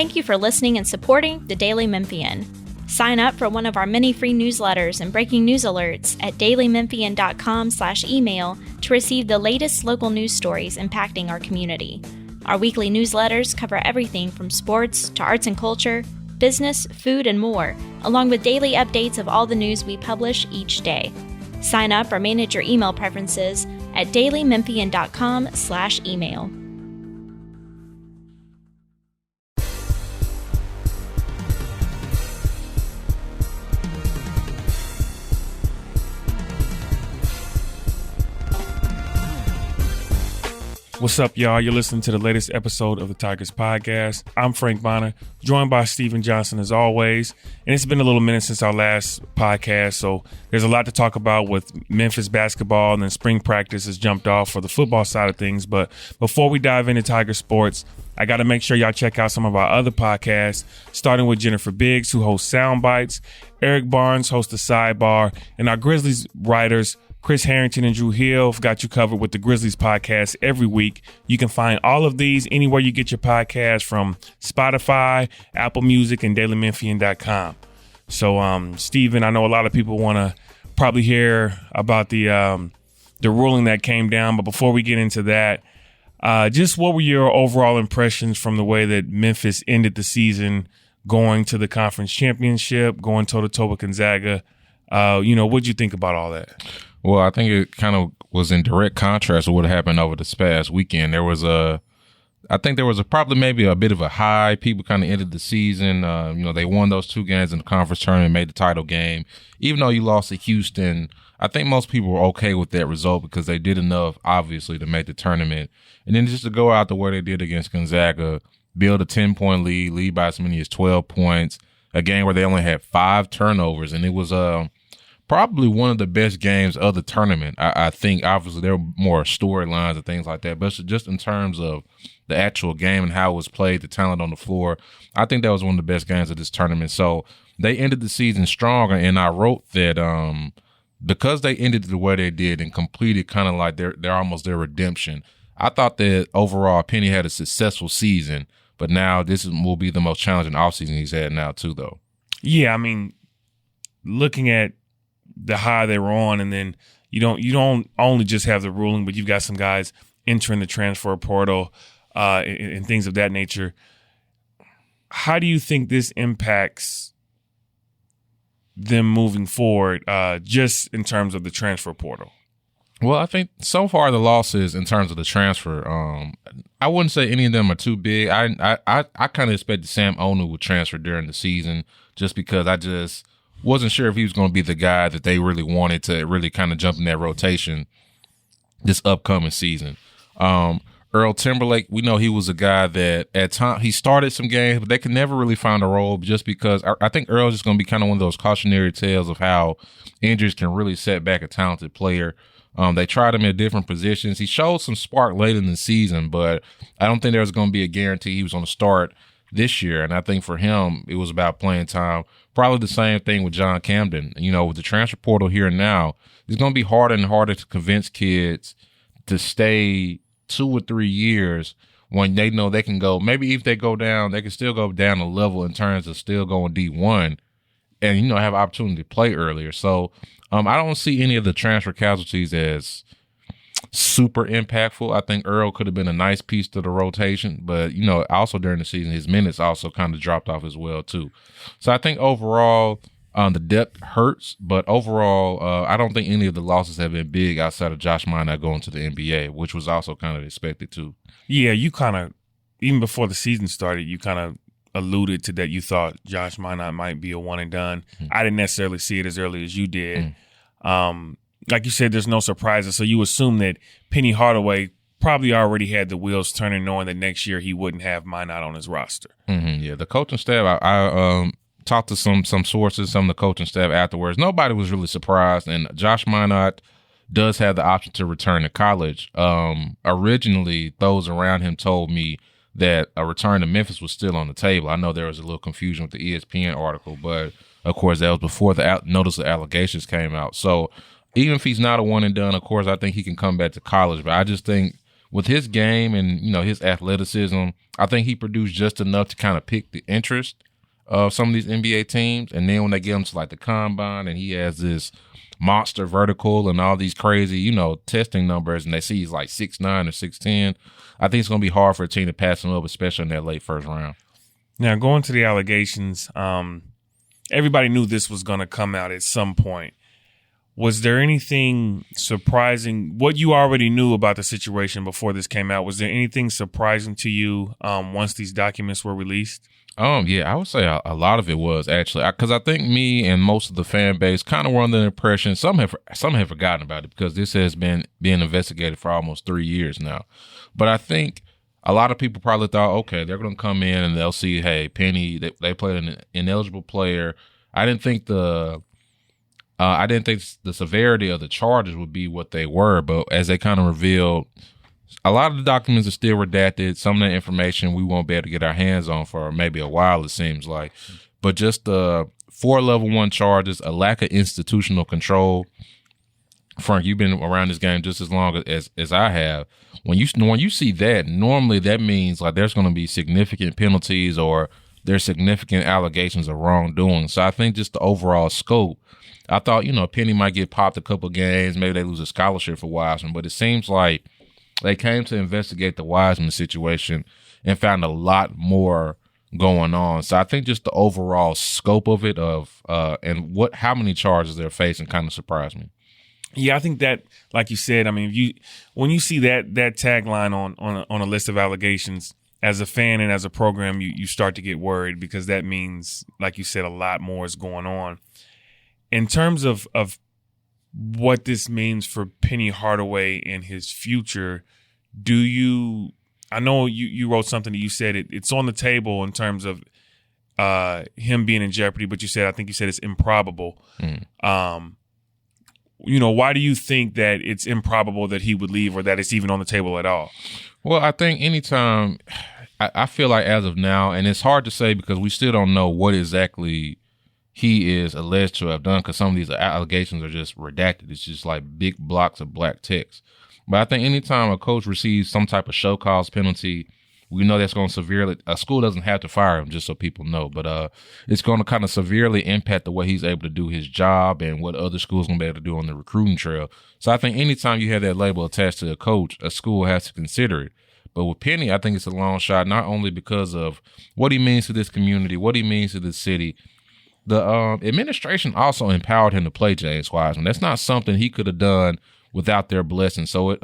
Thank you for listening and supporting the Daily Memphian. Sign up for one of our many free newsletters and breaking news alerts at dailymemphian.com/email to receive the latest local news stories impacting our community. Our weekly newsletters cover everything from sports to arts and culture, business, food, and more, along with daily updates of all the news we publish each day. Sign up or manage your email preferences at dailymemphian.com/email. What's up, y'all? You're listening to the latest episode of the Tigers podcast. I'm Frank Bonner, joined by Steven Johnson as always. And it's been a little minute since our last podcast, so there's a lot to talk about with Memphis basketball, and then spring practice has jumped off for the football side of things. But before we dive into Tiger sports, I got to make sure y'all check out some of our other podcasts, starting with Jennifer Biggs, who hosts Sound Bites, Eric Barnes hosts The Sidebar, and our Grizzlies writers, Chris Harrington and Drew Hill, have got you covered with the Grizzlies podcast every week. You can find all of these anywhere you get your podcast, from Spotify, Apple Music, and dailymemphian.com. So, Steven, I know a lot of people want to probably hear about the ruling that came down. But before we get into that, just what were your overall impressions from the way that Memphis ended the season, going to the conference championship, going toe-to-toe with Gonzaga? What'd you think about all that? Well, I think it kind of was in direct contrast to what happened over this past weekend. There was probably maybe a bit of a high. People kind of ended the season. They won those two games in the conference tournament, made the title game. Even though you lost to Houston, I think most people were okay with that result because they did enough, obviously, to make the tournament. And then just to go out the way they did against Gonzaga, build a 10-point lead by as many as 12 points, a game where they only had 5 turnovers, and it was probably one of the best games of the tournament. I think obviously there were more storylines and things like that, but just in terms of the actual game and how it was played, the talent on the floor, I think that was one of the best games of this tournament. So they ended the season strong, and I wrote that because they ended the way they did and completed kind of like they're almost their redemption, I thought that overall Penny had a successful season, but now this will be the most challenging offseason he's had now too, though. Yeah, I mean, looking at the high they were on, and then you don't only just have the ruling, but you've got some guys entering the transfer portal and things of that nature. How do you think this impacts them moving forward, just in terms of the transfer portal? Well, I think so far the losses in terms of the transfer, I wouldn't say any of them are too big. I kind of expected Sam Onu would transfer during the season, just because I just wasn't sure if he was going to be the guy that they really wanted to really kind of jump in that rotation this upcoming season. Earl Timberlake, we know he was a guy that at times he started some games, but they could never really find a role, just because I think Earl's just going to be kind of one of those cautionary tales of how injuries can really set back a talented player. They tried him at different positions. He showed some spark late in the season, but I don't think there was going to be a guarantee he was going to start this year. And I think for him, it was about playing time. Probably the same thing with John Camden. With the transfer portal here and now, it's going to be harder and harder to convince kids to stay 2 or 3 years when they know they can go. Maybe if they go down, they can still go down a level in terms of still going D1 and, have an opportunity to play earlier. So I don't see any of the transfer casualties as super impactful. I think Earl could have been a nice piece to the rotation, but also during the season, his minutes also kind of dropped off as well too. So I think overall, the depth hurts, but overall, I don't think any of the losses have been big outside of Josh Minot going to the NBA, which was also kind of expected too. Yeah, you kind of, even before the season started, you kind of alluded to that. You thought Josh Minot might be a one and done. Mm-hmm. I didn't necessarily see it as early as you did. Mm-hmm. Like you said, there's no surprises, so you assume that Penny Hardaway probably already had the wheels turning, knowing that next year he wouldn't have Minot on his roster. Mm-hmm, yeah, the coaching staff, I talked to some sources, some of the coaching staff afterwards. Nobody was really surprised, and Josh Minot does have the option to return to college. Originally, those around him told me that a return to Memphis was still on the table. I know there was a little confusion with the ESPN article, but of course that was before the notice of allegations came out. So even if he's not a one and done, of course, I think he can come back to college. But I just think with his game and, his athleticism, I think he produced just enough to kind of pick the interest of some of these NBA teams. And then when they get him to like the combine and he has this monster vertical and all these crazy, testing numbers, and they see he's like 6'9" or 6'10", I think it's going to be hard for a team to pass him up, especially in that late first round. Now, going to the allegations, everybody knew this was going to come out at some point. Was there anything surprising? What you already knew about the situation before this came out, was there anything surprising to you once these documents were released? Yeah, I would say a lot of it was actually, because I think me and most of the fan base kind of were under the impression, some have forgotten about it because this has been being investigated for almost 3 years now. But I think a lot of people probably thought, okay, they're going to come in and they'll see, hey, Penny, they played an ineligible player. I didn't think the severity of the charges would be what they were, but as they kind of revealed, a lot of the documents are still redacted. Some of the information we won't be able to get our hands on for maybe a while, it seems like. But just the 4 level 1 charges, a lack of institutional control. Frank, you've been around this game just as long as I have. When you see that, normally that means like there's going to be significant penalties or there's significant allegations of wrongdoing. So I think just the overall scope, I thought, Penny might get popped a couple games, maybe they lose a scholarship for Wiseman, but it seems like they came to investigate the Wiseman situation and found a lot more going on. So I think just the overall scope of it and how many charges they're facing kind of surprised me. Yeah, I think that, like you said, I mean, when you see that tagline on a list of allegations, as a fan and as a program, you start to get worried because that means, like you said, a lot more is going on. In terms of what this means for Penny Hardaway and his future, I know you wrote something that you said it's on the table in terms of him being in jeopardy, but I think you said it's improbable. Why do you think that it's improbable that he would leave or that it's even on the table at all? Well, I think anytime, I feel like as of now, and it's hard to say because we still don't know what exactly he is alleged to have done because some of these allegations are just redacted. It's just like big blocks of black text. But I think anytime a coach receives some type of show cause penalty, we know that's going to severely, a school doesn't have to fire him, just so people know, but it's going to kind of severely impact the way he's able to do his job and what other schools going to be able to do on the recruiting trail. So I think anytime you have that label attached to a coach, a school has to consider it. But with Penny, I think it's a long shot, not only because of what he means to this community, what he means to this city. The administration also empowered him to play James Wiseman. That's not something he could have done without their blessing. So it,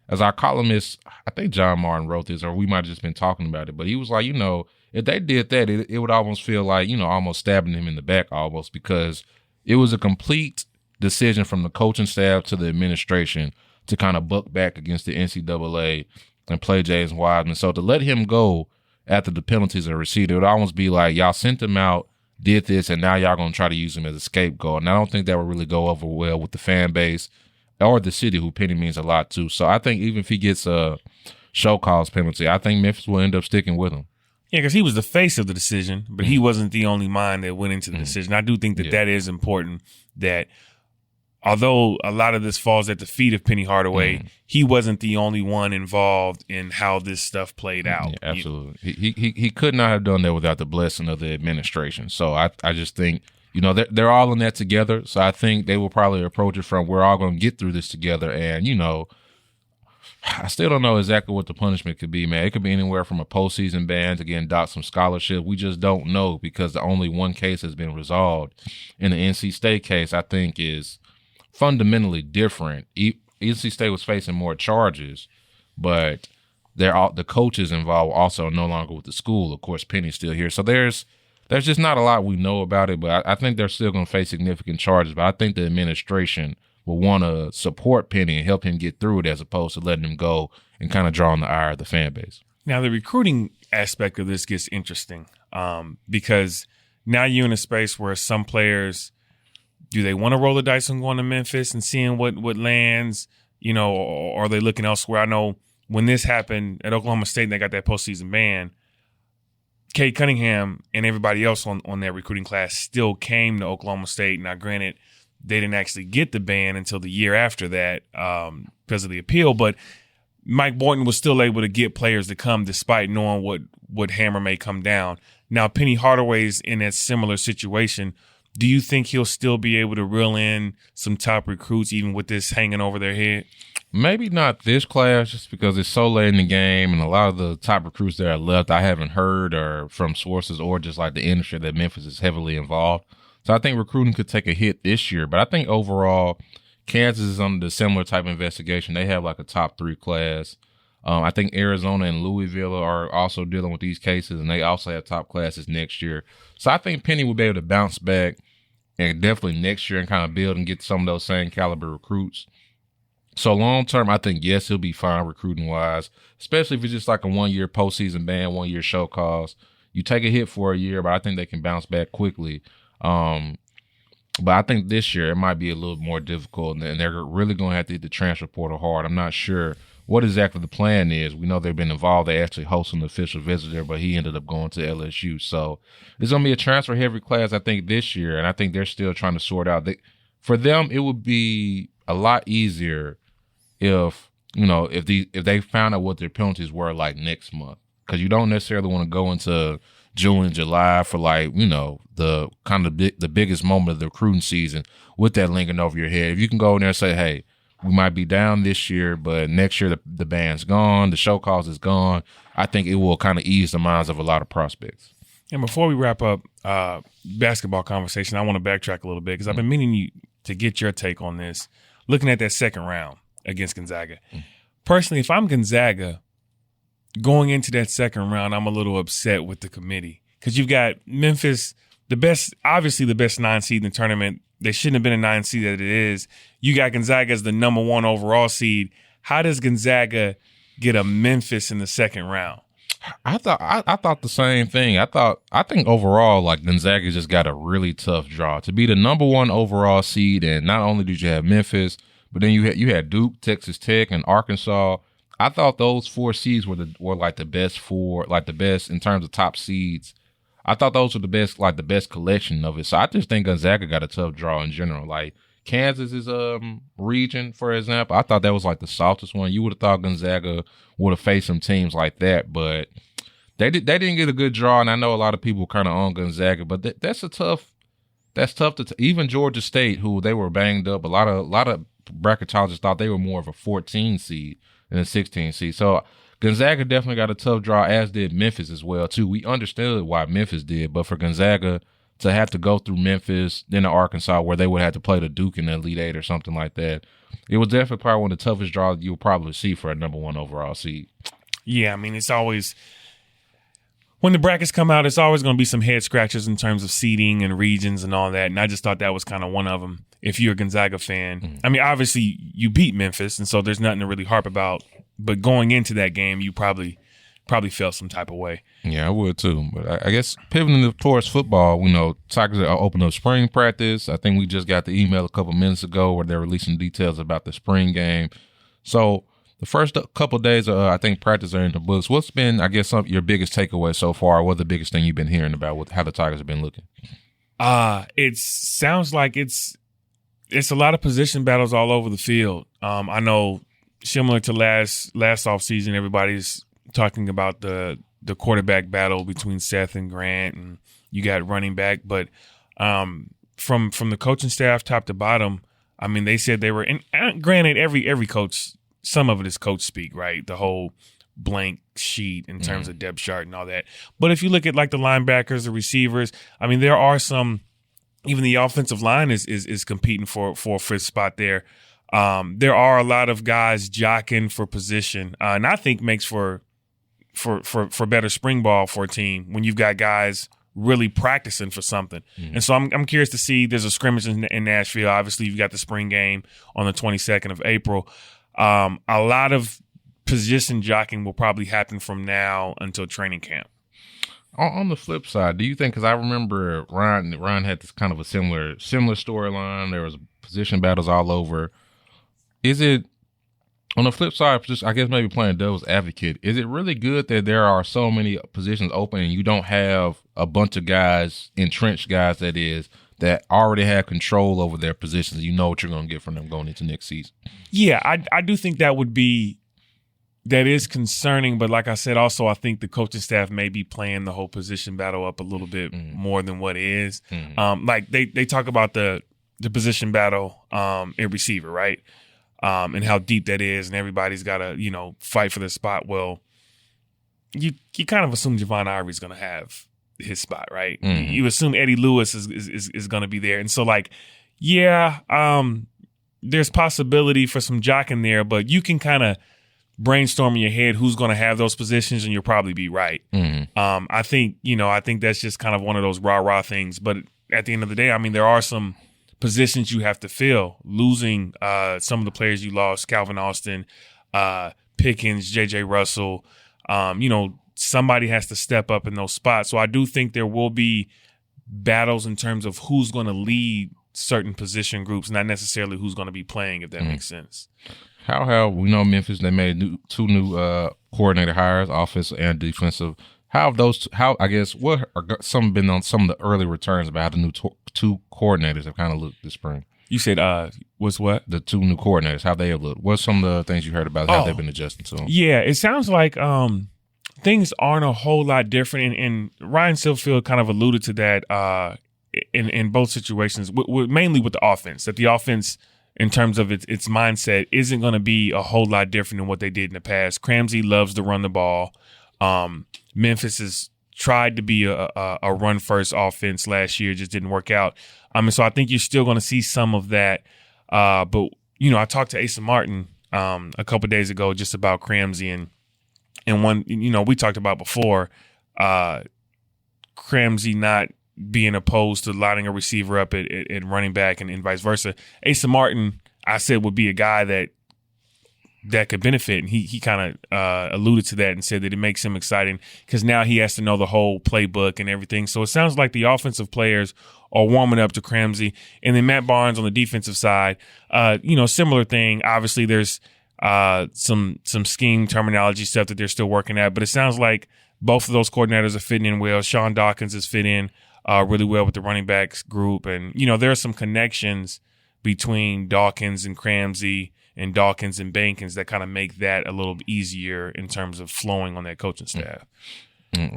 as our columnist, I think John Martin wrote this, or we might have just been talking about it, but he was like, if they did that, it would almost feel like, almost stabbing him in the back almost, because it was a complete decision from the coaching staff to the administration to kind of buck back against the NCAA and play James Wiseman. So to let him go after the penalties are received, it would almost be like y'all sent him out, did this, and now y'all going to try to use him as a scapegoat. And I don't think that would really go over well with the fan base or the city, who Penny means a lot to. So I think even if he gets a show cause penalty, I think Memphis will end up sticking with him. Yeah, because he was the face of the decision, but he wasn't the only mind that went into the decision. I do think that is important, that although a lot of this falls at the feet of Penny Hardaway, he wasn't the only one involved in how this stuff played out. Yeah, absolutely. He could not have done that without the blessing of the administration. So I just think, they're all in that together. So I think they will probably approach it from, we're all going to get through this together. And, I still don't know exactly what the punishment could be, man. It could be anywhere from a postseason ban to getting docked some scholarship. We just don't know because the only one case has been resolved. In the NC State case, I think is fundamentally different. NC State was facing more charges, but the coaches involved also no longer with the school. Of course, Penny's still here. So there's just not a lot we know about it, but I think they're still going to face significant charges. But I think the administration will want to support Penny and help him get through it as opposed to letting him go and kind of drawing the ire of the fan base. Now, the recruiting aspect of this gets interesting because now you're in a space where some players, do they want to roll the dice on going to Memphis and seeing what lands, or are they looking elsewhere? I know when this happened at Oklahoma State and they got that postseason ban, Cade Cunningham and everybody else on that recruiting class still came to Oklahoma State. Now, granted, they didn't actually get the ban until the year after that because of the appeal. But Mike Boynton was still able to get players to come despite knowing what hammer may come down. Now, Penny Hardaway's in a similar situation. Do you think he'll still be able to reel in some top recruits even with this hanging over their head? Maybe not this class just because it's so late in the game and a lot of the top recruits that are left I haven't heard or from sources or just like the industry that Memphis is heavily involved. So I think recruiting could take a hit this year. But I think overall Kansas is under the similar type of investigation. They have like a top 3 class. I think Arizona and Louisville are also dealing with these cases, and they also have top classes next year. So I think Penny will be able to bounce back and definitely next year and kind of build and get some of those same caliber recruits. So long term, I think, yes, he'll be fine recruiting wise, especially if it's just like a 1-year postseason ban, 1-year show cause. You take a hit for a year, but I think they can bounce back quickly. But I think this year it might be a little more difficult, and they're really going to have to hit the transfer portal hard. I'm not sure what exactly the plan is. We know they've been involved. They actually hosted an official visitor, but he ended up going to LSU. So it's going to be a transfer-heavy class, I think, this year, and I think they're still trying to sort out. For them, it would be a lot easier if they found out what their penalties were like next month, because you don't necessarily want to go into June and July for the kind of the biggest moment of the recruiting season with that lingering over your head. If you can go in there and say, hey, we might be down this year, but next year the band's gone, the show cause is gone, I think it will kind of ease the minds of a lot of prospects. And before we wrap up basketball conversation, I want to backtrack a little bit because I've been meaning to get your take on this. Looking at that second round against Gonzaga. Personally, if I'm Gonzaga going into that second round, I'm a little upset with the committee because you've got Memphis, obviously the best 9 seed in the tournament. They shouldn't have been a 9 seed that it is. You got Gonzaga as the number 1 overall seed. How does Gonzaga get a Memphis in the second round? I thought the same thing. I think overall, like, Gonzaga just got a really tough draw to be the number 1 overall seed. And not only did you have Memphis, but then you had Duke, Texas Tech, and Arkansas. I thought those 4 seeds were like the best 4, like the best in terms of top seeds. I thought those were the best collection of it. So I just think Gonzaga got a tough draw in general. Like Kansas is region, for example. I thought that was like the softest one. You would have thought Gonzaga would have faced some teams like that, but they didn't get a good draw. And I know a lot of people kind of on Gonzaga, but that's tough to even Georgia State, who they were banged up. A lot of bracketologists thought they were more of a 14 seed than a 16 seed. So Gonzaga definitely got a tough draw, as did Memphis as well, too. We understood why Memphis did, but for Gonzaga to have to go through Memphis, then to Arkansas, where they would have to play the Duke in the Elite Eight or something like that, it was definitely probably one of the toughest draws you'll probably see for a number 1 overall seed. Yeah, I mean, it's always – when the brackets come out, it's always going to be some head scratchers in terms of seeding and regions and all that, and I just thought that was kind of one of them if you're a Gonzaga fan. Mm-hmm. I mean, obviously, you beat Memphis, and so there's nothing to really harp about. But going into that game, you probably felt some type of way. Yeah, I would too. But I guess pivoting towards football, Tigers are opening up spring practice. I think we just got the email a couple minutes ago where they're releasing details about the spring game. So the first couple of days, I think practice are in the books. What's been, I guess, your biggest takeaway so far? What the biggest thing you've been hearing about with how the Tigers have been looking? It sounds like it's a lot of position battles all over the field. I know. Similar to last offseason, everybody's talking about the quarterback battle between Seth and Grant, and you got running back. But from the coaching staff, top to bottom, I mean, they said they were. And granted, every coach, some of it is coach speak, right? The whole blank sheet in terms of depth chart and all that. But if you look at like the linebackers, the receivers, I mean, there are some. Even the offensive line is competing for a fifth spot there. There are a lot of guys jockeying for position, and I think makes for better spring ball for a team when you've got guys really practicing for something. Mm-hmm. And so I'm curious to see. There's a scrimmage in Nashville. Obviously, you've got the spring game on the 22nd of April. A lot of position jockeying will probably happen from now until training camp. On the flip side, do you think? Because I remember Ryan had this kind of a similar storyline. There was position battles all over. Is it, on the flip side, just I guess maybe playing devil's advocate, is it really good that there are so many positions open and you don't have a bunch of guys, entrenched guys that already have control over their positions? You know what you're going to get from them going into next season. Yeah, I do think that would be that is concerning. But like I said, also I think the coaching staff may be playing the whole position battle up a little bit more than what it is. Like they talk about the position battle in receiver, right? And how deep that is, and everybody's got to, fight for their spot. Well, you kind of assume Javon Ivory's going to have his spot, right? You assume Eddie Lewis is going to be there. And so, there's possibility for some jocking there, but you can kind of brainstorm in your head who's going to have those positions, and you'll probably be right. I think that's just kind of one of those rah-rah things. But at the end of the day, I mean, there are some positions you have to fill. Losing some of the players you lost, Calvin Austin, Pickens, J.J. Russell, somebody has to step up in those spots. So I do think there will be battles in terms of who's going to lead certain position groups, not necessarily who's going to be playing, if that makes sense. How have we know Memphis? They made two new coordinator hires, offensive and defensive. What are some of the early returns about how the new two coordinators have kind of looked this spring? You said what's what? The two new coordinators, how they have looked. What's some of the things you heard about how they've been adjusting to them? Yeah, it sounds like things aren't a whole lot different, and Ryan Silverfield kind of alluded to that in both situations, mainly with the offense. That the offense, in terms of its mindset, isn't going to be a whole lot different than what they did in the past. Cramsey loves to run the ball. Memphis has tried to be a run-first offense last year, just didn't work out. So I think you're still going to see some of that. But, I talked to Asa Martin a couple of days ago just about Cramsey, and one, we talked about before, Cramsey not being opposed to lining a receiver up at running back and vice versa. Asa Martin, I said, would be a guy that could benefit, and he kind of alluded to that and said that it makes him exciting because now he has to know the whole playbook and everything. So it sounds like the offensive players are warming up to Cramsey, and then Matt Barnes on the defensive side, similar thing. Obviously, there's some scheme terminology stuff that they're still working at, but it sounds like both of those coordinators are fitting in well. Sean Dawkins has fit in really well with the running backs group, and there are some connections between Dawkins and Cramsey and Dawkins and Bankins that kind of make that a little easier in terms of flowing on that coaching staff. I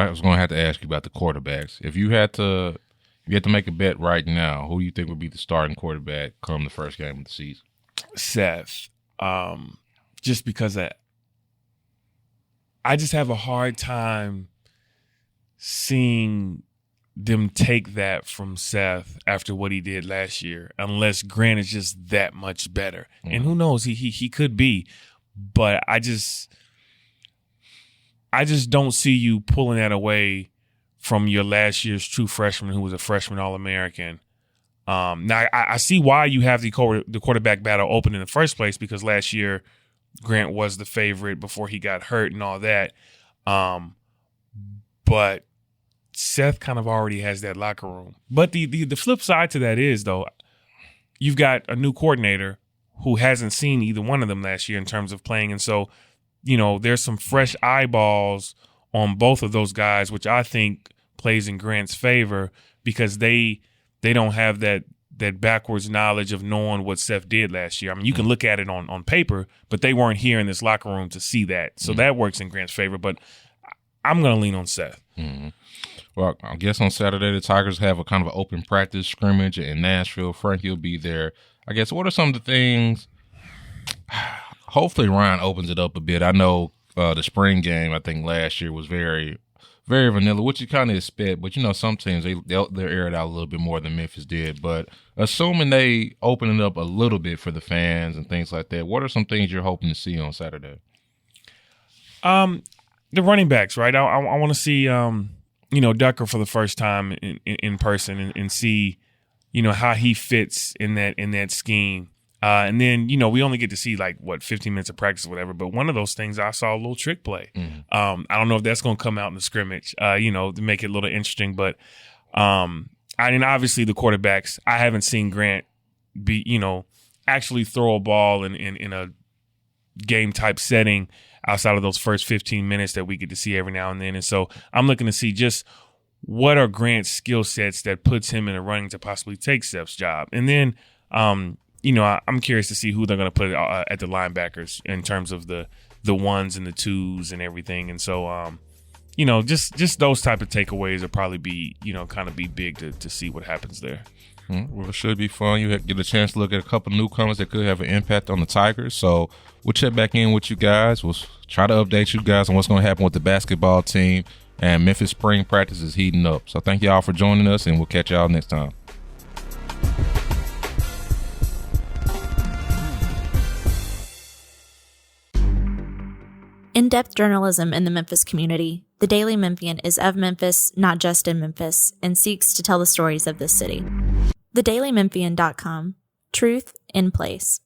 was going to have to ask you about the quarterbacks. If you had to make a bet right now, who do you think would be the starting quarterback come the first game of the season? Seth. Just because I just have a hard time seeing them take that from Seth after what he did last year, unless Grant is just that much better. And who knows, he could be, but I just don't see you pulling that away from your last year's true freshman who was a freshman All-American. Now I see why you have the quarterback battle open in the first place, because last year Grant was the favorite before he got hurt and all that. But Seth kind of already has that locker room. But the flip side to that is, though, you've got a new coordinator who hasn't seen either one of them last year in terms of playing. And so, there's some fresh eyeballs on both of those guys, which I think plays in Grant's favor because they don't have that backwards knowledge of knowing what Seth did last year. I mean, you can look at it on paper, but they weren't here in this locker room to see that. So that works in Grant's favor. But I'm going to lean on Seth. Well, I guess on Saturday, the Tigers have a kind of an open practice scrimmage in Nashville. Frankie will be there. I guess, what are some of the things? Hopefully, Ryan opens it up a bit. I know the spring game, I think last year was very, very vanilla, which you kind of expect. But, some teams, they'll air it out a little bit more than Memphis did. But assuming they open it up a little bit for the fans and things like that, what are some things you're hoping to see on Saturday? The running backs, right? I want to see Ducker for the first time in person and see how he fits in that scheme. And then we only get to see 15 minutes of practice or whatever. But one of those things, I saw a little trick play. I don't know if that's going to come out in the scrimmage, to make it a little interesting. But obviously the quarterbacks, I haven't seen Grant actually throw a ball in a game type setting outside of those first 15 minutes that we get to see every now and then. And so I'm looking to see just what are Grant's skill sets that puts him in a running to possibly take Seth's job. And then, I'm curious to see who they're going to put at the linebackers in terms of the the ones and the twos and everything. And so, you know, just those type of takeaways will probably be, you know, kind of be big to see what happens there. Well, it should be fun. You get a chance to look at a couple newcomers that could have an impact on the Tigers. So we'll check back in with you guys. We'll try to update you guys on what's going to happen with the basketball team. And Memphis spring practice is heating up. So thank y'all for joining us, and we'll catch y'all next time. In-depth journalism in the Memphis community, the Daily Memphian is of Memphis, not just in Memphis, and seeks to tell the stories of this city. TheDailyMemphian.com. Truth in place.